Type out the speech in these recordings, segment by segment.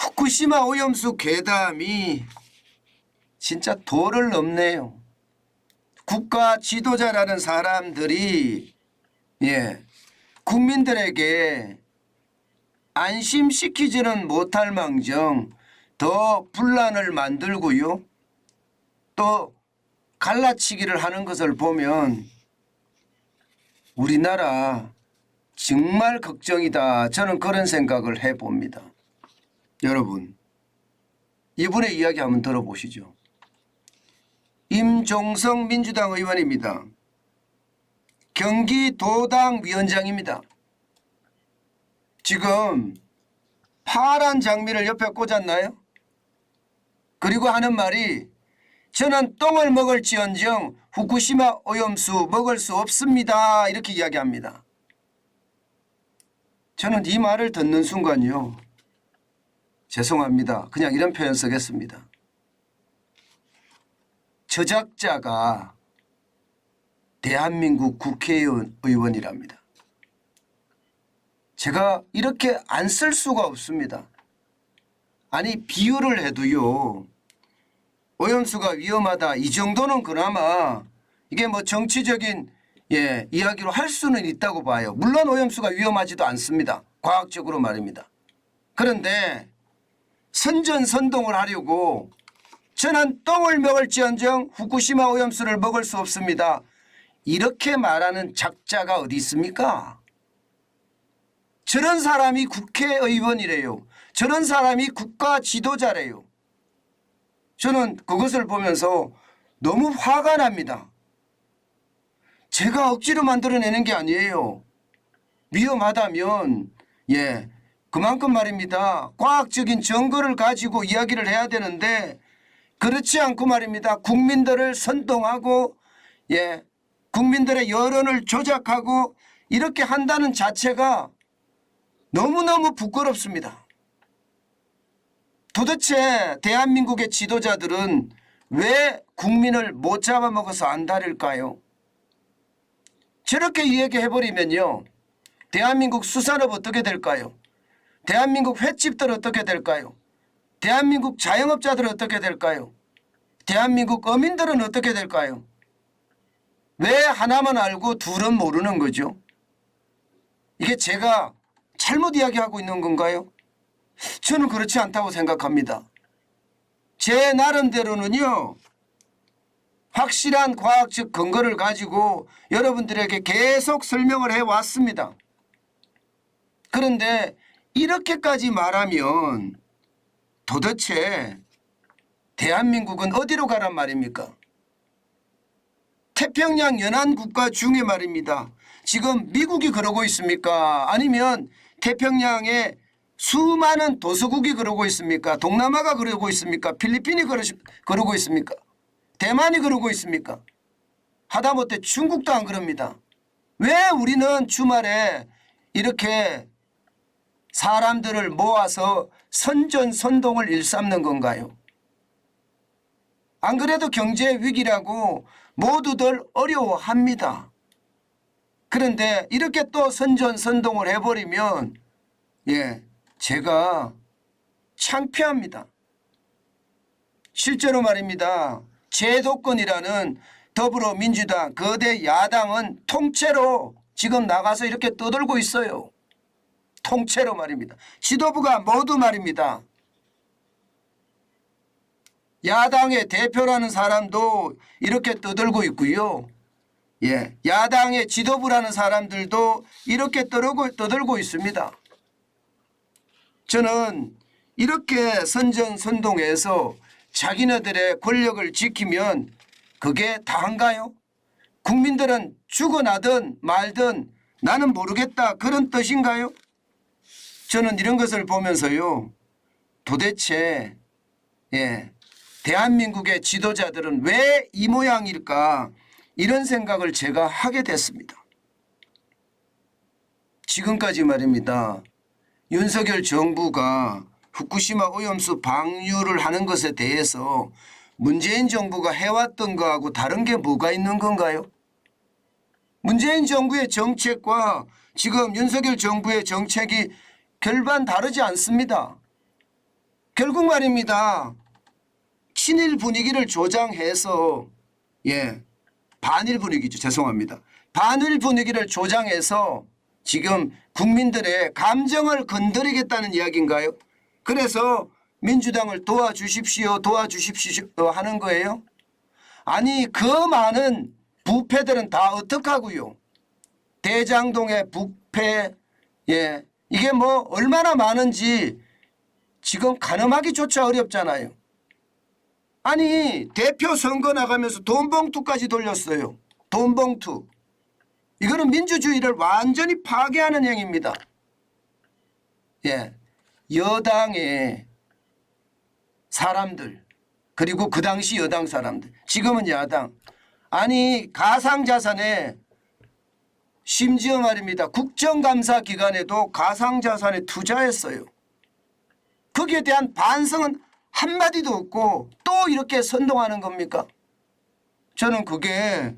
후쿠시마 오염수 괴담이 진짜 도를 넘네요. 국가 지도자라는 사람들이 국민들에게 안심시키지는 못할 망정 더 분란을 만들고요. 또 갈라치기를 하는 것을 보면 우리나라 정말 걱정이다. 저는 그런 생각을 해봅니다. 여러분, 이분의 이야기 한번 들어보시죠. 임종석 민주당 의원입니다. 경기도당 위원장입니다. 지금 파란 장미를 옆에 꽂았나요? 그리고 하는 말이 저는 똥을 먹을지언정 후쿠시마 오염수 먹을 수 없습니다. 이렇게 이야기합니다. 저는 이 말을 듣는 순간요. 죄송합니다. 그냥 이런 표현 쓰겠습니다. 저작자가 대한민국 국회의원이랍니다. 제가 이렇게 안 쓸 수가 없습니다. 아니 비유를 해도요. 오염수가 위험하다 이 정도는 그나마 이게 뭐 정치적인 이야기로 할 수는 있다고 봐요. 물론 오염수가 위험하지도 않습니다. 과학적으로 말입니다. 그런데 선전선동을 하려고 저는 똥을 먹을지언정 후쿠시마 오염수를 먹을 수 없습니다. 이렇게 말하는 작자가 어디 있습니까? 저런 사람이 국회의원이래요. 저런 사람이 국가 지도자래요. 저는 그것을 보면서 너무 화가 납니다. 제가 억지로 만들어내는 게 아니에요. 위험하다면 그만큼 말입니다. 과학적인 증거를 가지고 이야기를 해야 되는데 그렇지 않고 말입니다. 국민들을 선동하고 국민들의 여론을 조작하고 이렇게 한다는 자체가 너무너무 부끄럽습니다. 도대체 대한민국의 지도자들은 왜 국민을 못 잡아먹어서 안달일까요? 저렇게 이야기해버리면요. 대한민국 수산업 어떻게 될까요? 대한민국 횟집들 어떻게 될까요? 대한민국 자영업자들 어떻게 될까요? 대한민국 어민들은 어떻게 될까요? 왜 하나만 알고 둘은 모르는 거죠? 이게 제가 잘못 이야기하고 있는 건가요? 저는 그렇지 않다고 생각합니다. 제 나름대로는요. 확실한 과학적 근거를 가지고 여러분들에게 계속 설명을 해왔습니다. 그런데 이렇게까지 말하면 도대체 대한민국은 어디로 가란 말입니까? 태평양 연안국가 중에 말입니다. 지금 미국이 그러고 있습니까? 아니면 태평양에 수많은 도서국이 그러고 있습니까? 동남아가 그러고 있습니까? 필리핀이 그러고 있습니까? 대만이 그러고 있습니까? 하다못해 중국도 안 그럽니다. 왜 우리는 주말에 이렇게 사람들을 모아서 선전선동을 일삼는 건가요? 안 그래도 경제 위기라고 모두들 어려워합니다. 그런데 이렇게 또 선전선동을 해버리면 제가 창피합니다. 실제로 말입니다. 제도권이라는 더불어민주당 거대 야당은 통째로 지금 나가서 이렇게 떠들고 있어요. 통째로 말입니다. 지도부가 모두 말입니다. 야당의 대표라는 사람도 이렇게 떠들고 있고요. 야당의 지도부라는 사람들도 이렇게 떠들고 있습니다. 저는 이렇게 선전선동해서 자기네들의 권력을 지키면 그게 다한가요? 국민들은 죽어나든 말든 나는 모르겠다 그런 뜻인가요? 저는 이런 것을 보면서요. 도대체 대한민국의 지도자들은 왜 이 모양일까 이런 생각을 제가 하게 됐습니다. 지금까지 말입니다. 윤석열 정부가 후쿠시마 오염수 방류를 하는 것에 대해서 문재인 정부가 해왔던 거하고 다른 게 뭐가 있는 건가요? 문재인 정부의 정책과 지금 윤석열 정부의 정책이 결반 다르지 않습니다. 결국 말입니다. 친일 분위기를 조장해서 반일 분위기죠. 죄송합니다. 반일 분위기를 조장해서 지금 국민들의 감정을 건드리겠다는 이야기인가요? 그래서 민주당을 도와주십시오 하는 거예요? 아니 그 많은 부패들은 다 어떡하고요? 대장동의 부패 이게 뭐 얼마나 많은지 지금 가늠하기조차 어렵잖아요. 아니 대표 선거 나가면서 돈봉투까지 돌렸어요. 돈봉투. 이거는 민주주의를 완전히 파괴하는 행위입니다. 여당의 사람들 그리고 그 당시 여당 사람들 지금은 야당 아니 가상자산에 심지어 말입니다. 국정감사 기간에도 가상자산에 투자했어요. 거기에 대한 반성은 한마디도 없고 또 이렇게 선동하는 겁니까? 저는 그게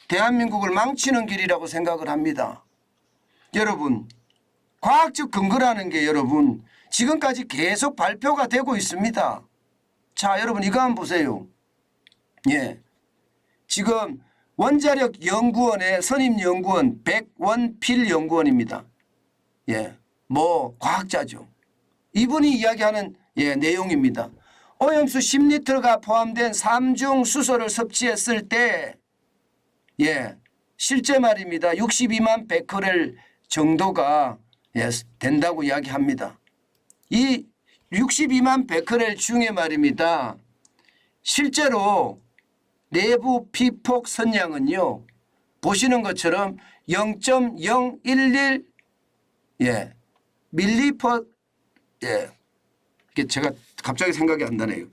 대한민국을 망치는 길이라고 생각을 합니다. 여러분 과학적 근거라는 게 여러분 지금까지 계속 발표가 되고 있습니다. 자 여러분 이거 한번 보세요. 지금 원자력 연구원의 선임 연구원 백원필 연구원입니다. 뭐 과학자죠. 이분이 이야기하는 내용입니다. 오염수 10리터가 포함된 삼중 수소를 섭취했을 때 실제 말입니다. 62만 베크렐 정도가 된다고 이야기합니다. 이 62만 베크렐 중에 말입니다. 실제로 내부 피폭 선량은요. 보시는 것처럼 0.011 밀리퍼 이게 제가 갑자기 생각이 안 나네요.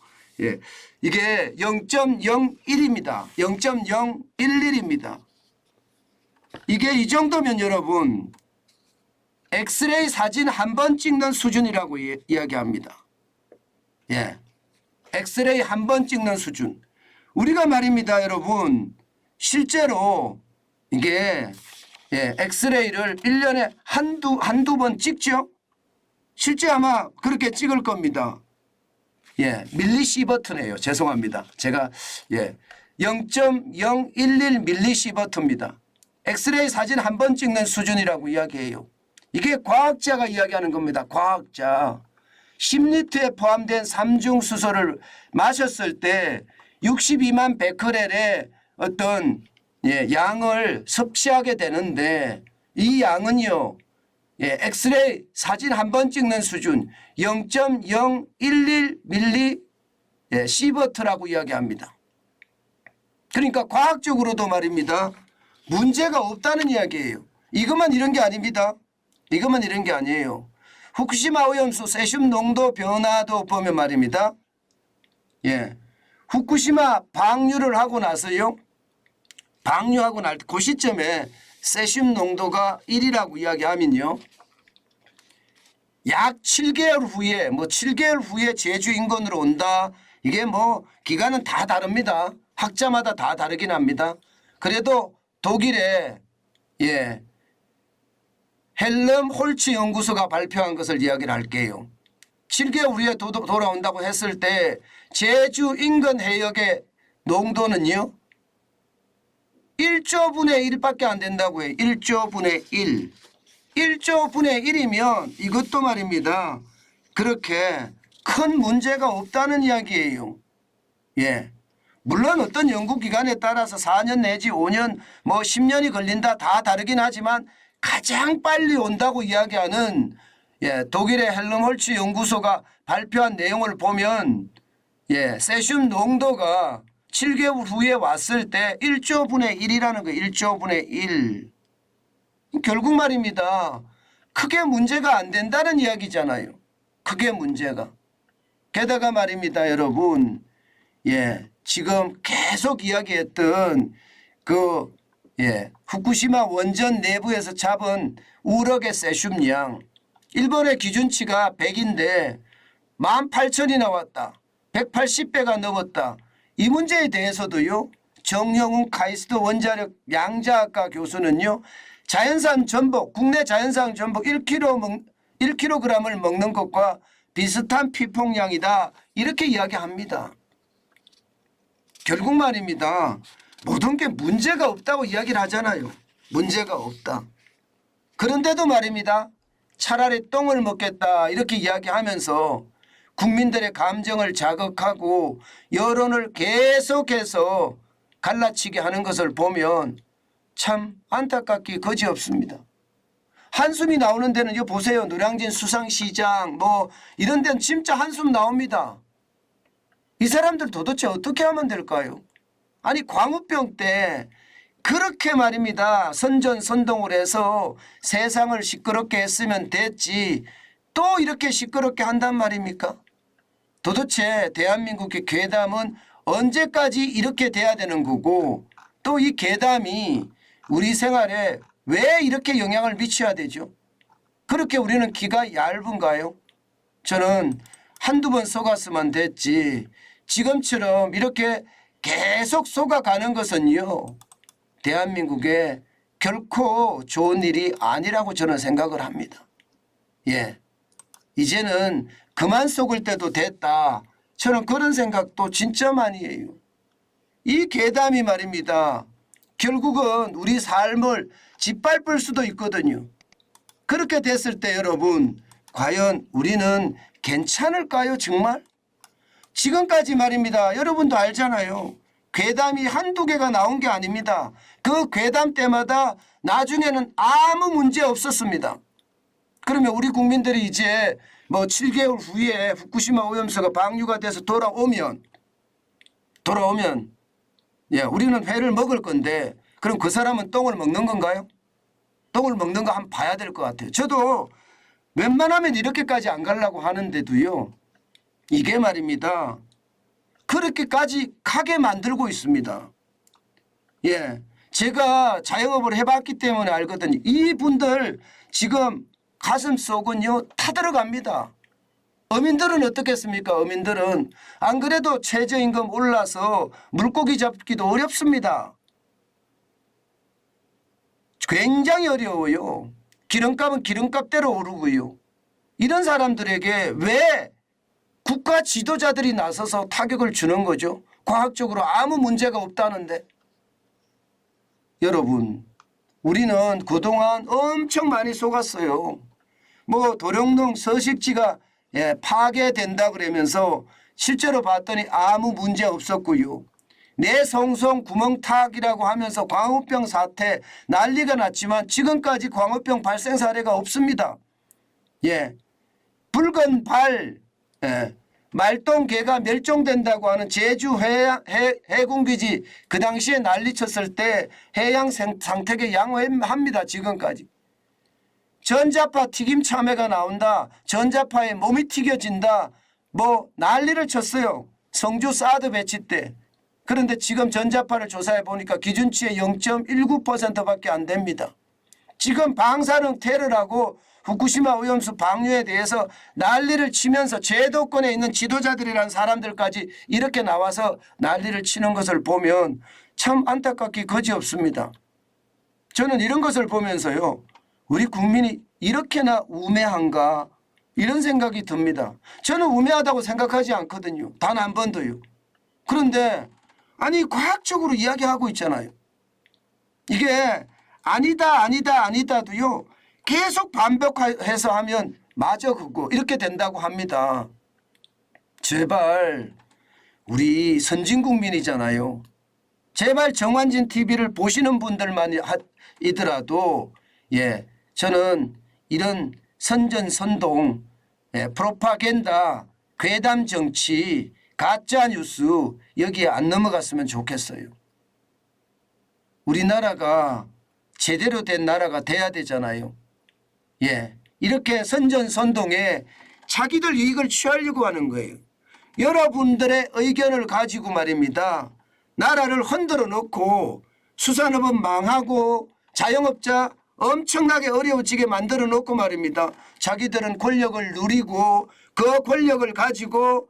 이게 0.01입니다. 0.011입니다. 이게 이 정도면 여러분 엑스레이 사진 한 번 찍는 수준이라고 이야기합니다. 엑스레이 한 번 찍는 수준. 우리가 말입니다 여러분 실제로 이게 엑스레이를 1년에 한두 번 찍죠. 실제 아마 그렇게 찍을 겁니다. 밀리시버트네요. 죄송합니다. 제가 0.011 밀리시버트입니다. 엑스레이 사진 한 번 찍는 수준이라고 이야기해요. 이게 과학자가 이야기하는 겁니다. 과학자. 10리터에 포함된 삼중수소를 마셨을 때 62만 베크렐의 어떤 양을 섭취하게 되는데 이 양은요. 엑스레이 사진 한 번 찍는 수준 0.011 밀리 시버트라고 이야기합니다. 그러니까 과학적으로도 말입니다. 문제가 없다는 이야기예요. 이것만 이런 게 아닙니다. 이것만 이런 게 아니에요. 후쿠시마 오염수 세슘 농도 변화도 보면 말입니다. 후쿠시마 방류를 하고 나서요. 방류하고 날 때 그 시점에 세슘 농도가 1이라고 이야기하면요. 약 7개월 후에 7개월 후에 제주 인근으로 온다. 이게 뭐 기간은 다 다릅니다. 학자마다 다 다르긴 합니다. 그래도 독일의 헬름 홀츠 연구소가 발표한 것을 이야기를 할게요. 7개월 후에 돌아온다고 했을 때 제주 인근 해역의 농도는요. 1조 분의 1밖에 안 된다고 해요. 1조 분의 1. 1조 분의 1이면 이것도 말입니다. 그렇게 큰 문제가 없다는 이야기예요. 물론 어떤 연구기관에 따라서 4년 내지 5년 10년이 걸린다 다 다르긴 하지만 가장 빨리 온다고 이야기하는 독일의 헬름홀츠 연구소가 발표한 내용을 보면 세슘 농도가 7개월 후에 왔을 때 1조 분의 1이라는 거예요. 1조 분의 1. 결국 말입니다. 크게 문제가 안 된다는 이야기잖아요. 크게 문제가. 게다가 말입니다. 여러분. 지금 계속 이야기했던 후쿠시마 원전 내부에서 잡은 우럭의 세슘량. 일본의 기준치가 100인데 18,000이 나왔다. 180배가 넘었다. 이 문제에 대해서도요. 정영훈 카이스트 원자력 양자학과 교수는요. 자연산 전복, 국내 자연산 전복 1kg을 먹는 것과 비슷한 피폭량이다 이렇게 이야기합니다. 결국 말입니다. 모든 게 문제가 없다고 이야기를 하잖아요. 문제가 없다. 그런데도 말입니다. 차라리 똥을 먹겠다 이렇게 이야기하면서 국민들의 감정을 자극하고 여론을 계속해서 갈라치게 하는 것을 보면 참 안타깝기 거지없습니다. 한숨이 나오는 데는 이거 보세요. 노량진 수상시장 뭐 이런 데는 진짜 한숨 나옵니다. 이 사람들 도대체 어떻게 하면 될까요? 아니 광우병 때 그렇게 말입니다. 선전선동을 해서 세상을 시끄럽게 했으면 됐지 또 이렇게 시끄럽게 한단 말입니까? 도대체 대한민국의 괴담은 언제까지 이렇게 돼야 되는 거고 또 이 괴담이 우리 생활에 왜 이렇게 영향을 미쳐야 되죠? 그렇게 우리는 귀가 얇은가요? 저는 한두 번 속았으면 됐지 지금처럼 이렇게 계속 속아가는 것은요 대한민국에 결코 좋은 일이 아니라고 저는 생각을 합니다. 예, 이제는 그만 속을 때도 됐다. 저는 그런 생각도 진짜 많이 해요. 이 괴담이 말입니다. 결국은 우리 삶을 짓밟을 수도 있거든요. 그렇게 됐을 때 여러분 과연 우리는 괜찮을까요 정말? 지금까지 말입니다. 여러분도 알잖아요. 괴담이 한두 개가 나온 게 아닙니다. 그 괴담 때마다 나중에는 아무 문제 없었습니다. 그러면 우리 국민들이 이제 뭐 7개월 후에 후쿠시마 오염수가 방류가 돼서 돌아오면 예, 우리는 회를 먹을 건데 그럼 그 사람은 똥을 먹는 건가요? 똥을 먹는 거 한번 봐야 될 것 같아요. 저도 웬만하면 이렇게까지 안 가려고 하는데도요. 이게 말입니다. 그렇게까지 가게 만들고 있습니다. 예, 제가 자영업을 해봤기 때문에 알거든요. 이분들 지금 가슴속은요 타들어갑니다. 어민들은 어떻겠습니까? 어민들은 안 그래도 최저임금 올라서 물고기 잡기도 어렵습니다. 굉장히 어려워요. 기름값은 기름값대로 오르고요. 이런 사람들에게 왜 국가 지도자들이 나서서 타격을 주는 거죠? 과학적으로 아무 문제가 없다는데. 여러분 우리는 그동안 엄청 많이 속았어요. 뭐 도룡동 서식지가 파괴된다 그러면서 실제로 봤더니 아무 문제 없었고요. 내성송 구멍타기라고 하면서 광우병 사태 난리가 났지만 지금까지 광우병 발생 사례가 없습니다. 예, 붉은 발 말똥개가 멸종된다고 하는 제주 해군기지 그 당시에 난리쳤을 때 해양 생태계 양호합니다. 지금까지. 전자파 튀김 참외가 나온다. 전자파에 몸이 튀겨진다. 뭐 난리를 쳤어요. 성주 사드 배치 때. 그런데 지금 전자파를 조사해 보니까 기준치의 0.19%밖에 안 됩니다. 지금 방사능 테러라고 후쿠시마 오염수 방류에 대해서 난리를 치면서 제도권에 있는 지도자들이라는 사람들까지 이렇게 나와서 난리를 치는 것을 보면 참 안타깝기 거지없습니다. 저는 이런 것을 보면서요. 우리 국민이 이렇게나 우매한가 이런 생각이 듭니다. 저는 우매하다고 생각하지 않거든요. 단 한 번도요. 그런데 아니 과학적으로 이야기하고 있잖아요. 이게 아니다도요. 계속 반복해서 하면 맞아 그거 이렇게 된다고 합니다. 제발 우리 선진국민이잖아요. 제발 정환진 TV를 보시는 분들만이더라도 예, 저는 이런 선전선동 프로파간다 괴담 정치 가짜 뉴스 여기에 안 넘어갔으면 좋겠어요. 우리나라가 제대로 된 나라가 돼야 되잖아요. 예, 이렇게 선전선동에 자기들 이익을 취하려고 하는 거예요. 여러분들의 의견을 가지고 말입니다. 나라를 흔들어 놓고 수산업은 망하고 자영업자 엄청나게 어려워지게 만들어 놓고 말입니다. 자기들은 권력을 누리고 그 권력을 가지고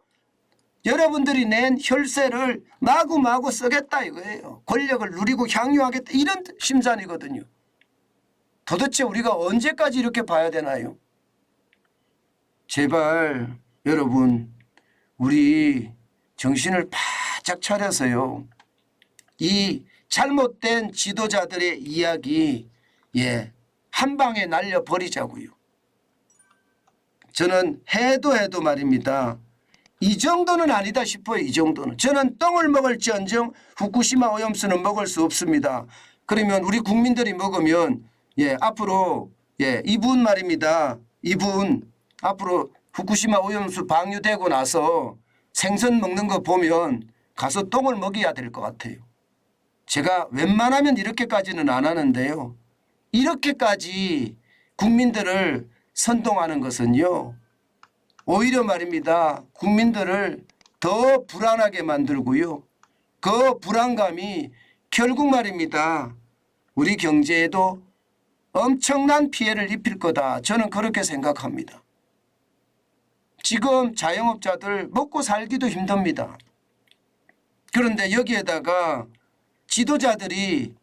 여러분들이 낸 혈세를 마구마구 쓰겠다 이거예요. 권력을 누리고 향유하겠다 이런 심산이거든요. 도대체 우리가 언제까지 이렇게 봐야 되나요? 제발 여러분 우리 정신을 바짝 차려서요. 이 잘못된 지도자들의 이야기 한 방에 날려버리자고요. 저는 해도 말입니다. 이 정도는 아니다 싶어요. 이 정도는. 저는 똥을 먹을지언정 후쿠시마 오염수는 먹을 수 없습니다. 그러면 우리 국민들이 먹으면 앞으로 이분 말입니다. 이분 앞으로 후쿠시마 오염수 방류되고 나서 생선 먹는 거 보면 가서 똥을 먹여야 될 것 같아요. 제가 웬만하면 이렇게까지는 안 하는데요. 이렇게까지 국민들을 선동하는 것은요. 오히려 말입니다. 국민들을 더 불안하게 만들고요. 그 불안감이 결국 말입니다. 우리 경제에도 엄청난 피해를 입힐 거다. 저는 그렇게 생각합니다. 지금 자영업자들 먹고 살기도 힘듭니다. 그런데 여기에다가 지도자들이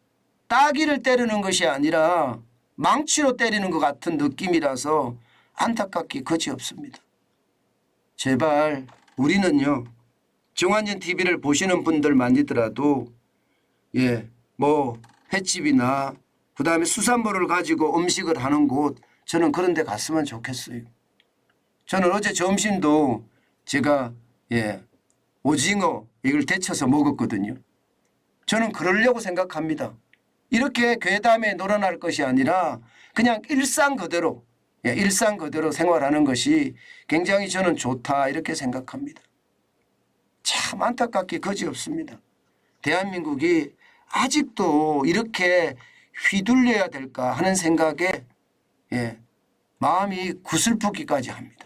따귀를 때리는 것이 아니라 망치로 때리는 것 같은 느낌이라서 안타깝기 그지없습니다. 제발 우리는요. 정환전 TV를 보시는 분들만이더라도 뭐 횟집이나 그다음에 수산물을 가지고 음식을 하는 곳 저는 그런 데 갔으면 좋겠어요. 저는 어제 점심도 제가 오징어 이걸 데쳐서 먹었거든요. 저는 그러려고 생각합니다. 이렇게 괴담에 놀아날 것이 아니라 그냥 일상 그대로 생활하는 것이 굉장히 저는 좋다 이렇게 생각합니다. 참 안타깝게 그지없습니다. 대한민국이 아직도 이렇게 휘둘려야 될까 하는 생각에 마음이 구슬프기까지 합니다.